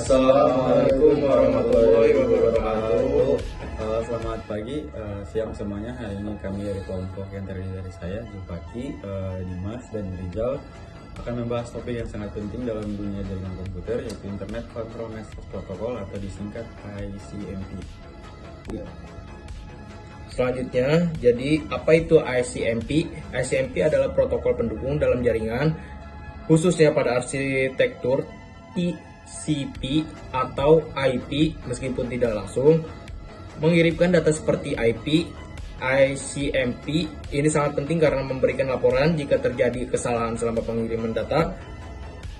Assalamualaikum warahmatullahi wabarakatuh. Selamat pagi, siang semuanya. Hari ini kami dari kelompok yang terdiri dari saya, Zulfaki, Dimas, dan Rizal akan membahas topik yang sangat penting dalam dunia jaringan komputer, yaitu Internet Control Message Protocol atau disingkat ICMP. Selanjutnya, jadi apa itu ICMP? ICMP adalah protokol pendukung dalam jaringan, khususnya pada arsitektur TCP atau IP, meskipun tidak langsung mengirimkan data seperti IP. ICMP ini sangat penting karena memberikan laporan jika terjadi kesalahan selama pengiriman data.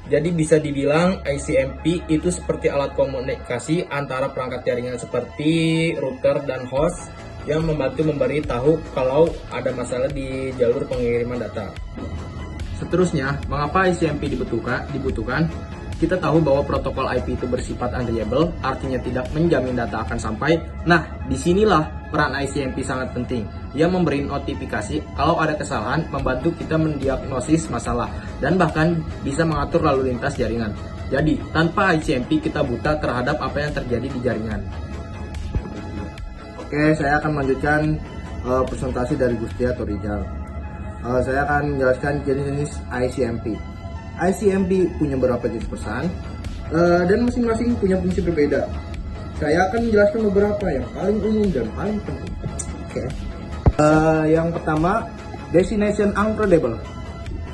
Jadi bisa dibilang ICMP itu seperti alat komunikasi antara perangkat jaringan seperti router dan host yang membantu memberitahu kalau ada masalah di jalur pengiriman data. Seterusnya, mengapa ICMP dibutuhkan? Kita tahu bahwa protokol IP itu bersifat unreliable, artinya tidak menjamin data akan sampai. Nah, disinilah peran ICMP sangat penting. Ia memberi notifikasi kalau ada kesalahan, membantu kita mendiagnosis masalah, dan bahkan bisa mengatur lalu lintas jaringan. Jadi, tanpa ICMP kita buta terhadap apa yang terjadi di jaringan. Oke, saya akan melanjutkan presentasi dari Gusti atau Rizal. Saya akan menjelaskan jenis-jenis ICMP. ICMP punya beberapa jenis pesan dan masing-masing punya fungsi berbeda. Saya akan menjelaskan beberapa yang paling umum dan paling penting. Oke. Yang pertama, destination unreadable.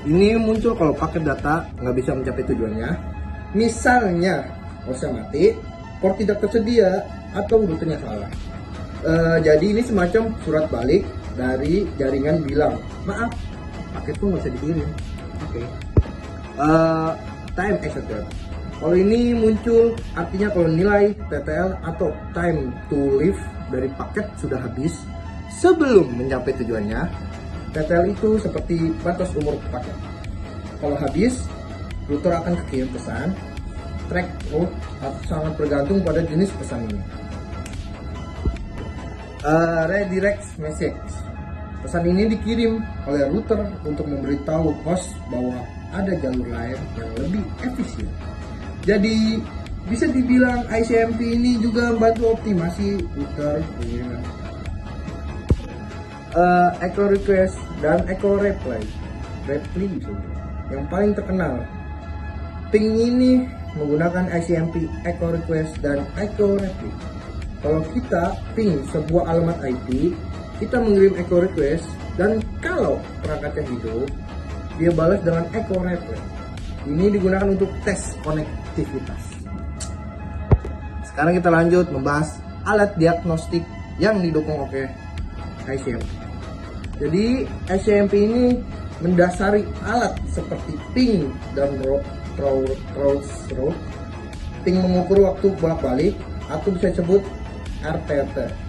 Ini muncul kalau paket data nggak bisa mencapai tujuannya. Misalnya, OSnya mati, port tidak tersedia, atau rutenya salah. Jadi ini semacam surat balik dari jaringan bilang, maaf, paketku nggak bisa dikirim. Oke. Time exceeded. Kalau ini muncul artinya kalau nilai TTL atau time to leave dari paket sudah habis sebelum mencapai tujuannya. TTL itu seperti batas umur paket. Kalau habis, router akan kirim pesan. Track route sangat bergantung pada jenis pesan ini. Redirect message. Pesan ini dikirim oleh router untuk memberitahu host bahwa ada jalur lain yang lebih efisien. Jadi bisa dibilang ICMP ini juga membantu optimasi router pengiriman. Echo request dan echo reply. Yang paling terkenal. Ping ini menggunakan ICMP, echo request dan echo reply. Kalau kita ping sebuah alamat IP, kita mengirim echo request, dan kalau perangkatnya hidup, dia balas dengan echo reply. Ini digunakan untuk tes konektivitas. Sekarang kita lanjut membahas alat diagnostik yang didukung oleh ICMP. Jadi ICMP ini mendasari alat seperti ping dan route. Ping mengukur waktu bolak-balik atau bisa disebut RTT.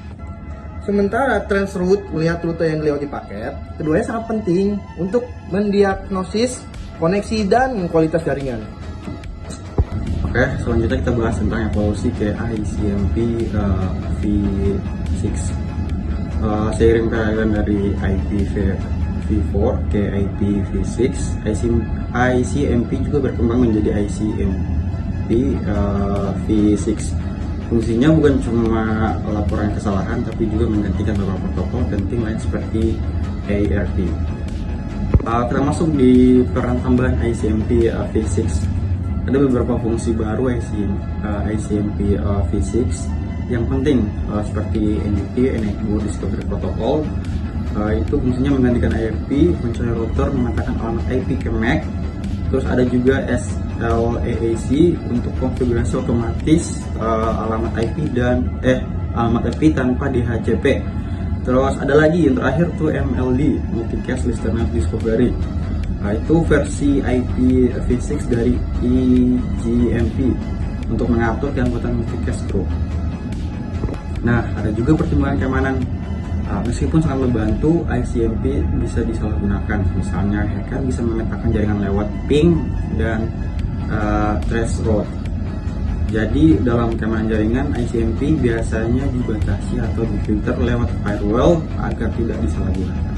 Sementara trace route melihat rute yang dilewati paket. Keduanya sangat penting untuk mendiagnosis koneksi dan kualitas jaringan. Oke, selanjutnya kita bahas tentang evolusi ke ICMP v6. Seiring peralihan dari IPv4 ke IPv6, ICMP juga berkembang menjadi ICMP v6. Fungsinya bukan cuma laporan kesalahan, tapi juga menggantikan beberapa protokol penting lain seperti ARP. Kita masuk di peran tambahan ICMP v6. Ada beberapa fungsi baru ICMP v6 yang penting, seperti NDP, Enable Discovery Protocol. Itu fungsinya menggantikan ARP, mencari router, memetakan alamat IP ke MAC. Terus ada juga SLAAC untuk konfigurasi otomatis alamat IP alamat IP tanpa DHCP. Terus ada lagi yang terakhir tuh MLD, Multicast Listener Discovery. Itu versi IPv6 dari ICMP untuk mengatur keanggotaan multicast group. Nah, ada juga pertimbangan keamanan. Meskipun sangat membantu, ICMP bisa disalahgunakan. Misalnya, hacker bisa memetakan jaringan lewat ping dan trace route. Jadi, dalam keamanan jaringan, ICMP biasanya dibatasi atau difilter lewat firewall agar tidak disalahgunakan.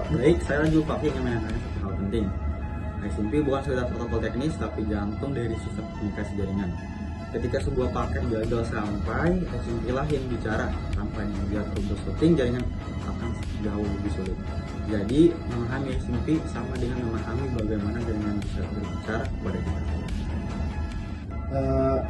Baik, saya lanjut pakai yang menanyakan satu hal penting. ICMP bukan sekedar protokol teknis, tapi jantung dari sistem komunikasi jaringan. Ketika sebuah paket gagal sampai, ICMP lah yang bicara. Tanpa dia troubleshooting, jaringan akan jauh lebih sulit. Jadi, memahami ICMP sama dengan memahami bagaimana jaringan bisa berbicara kepada kita.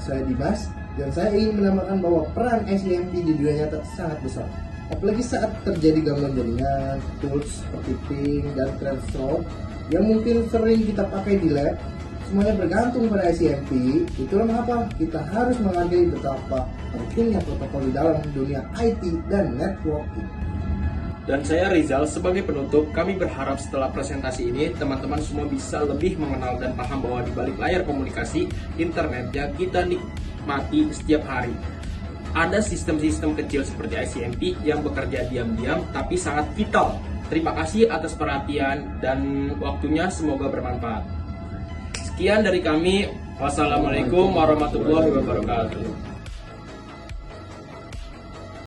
Saya Dimas, dan saya ingin menambahkan bahwa peran ICMP di dunia nyata sangat besar. Apalagi saat terjadi gangguan jaringan, tools seperti ping dan transroute yang mungkin sering kita pakai di lab, semuanya bergantung pada ICMP. Itulah mengapa kita harus menghargai betapa pentingnya protokol di dalam dunia IT dan networking. Dan saya Rizal, sebagai penutup, kami berharap setelah presentasi ini, teman-teman semua bisa lebih mengenal dan paham bahwa di balik layar komunikasi internet yang kita nikmati setiap hari, ada sistem-sistem kecil seperti ICMP yang bekerja diam-diam tapi sangat vital. Terima kasih atas perhatian dan waktunya, semoga bermanfaat. Sekian dari kami. Wassalamualaikum warahmatullahi wabarakatuh.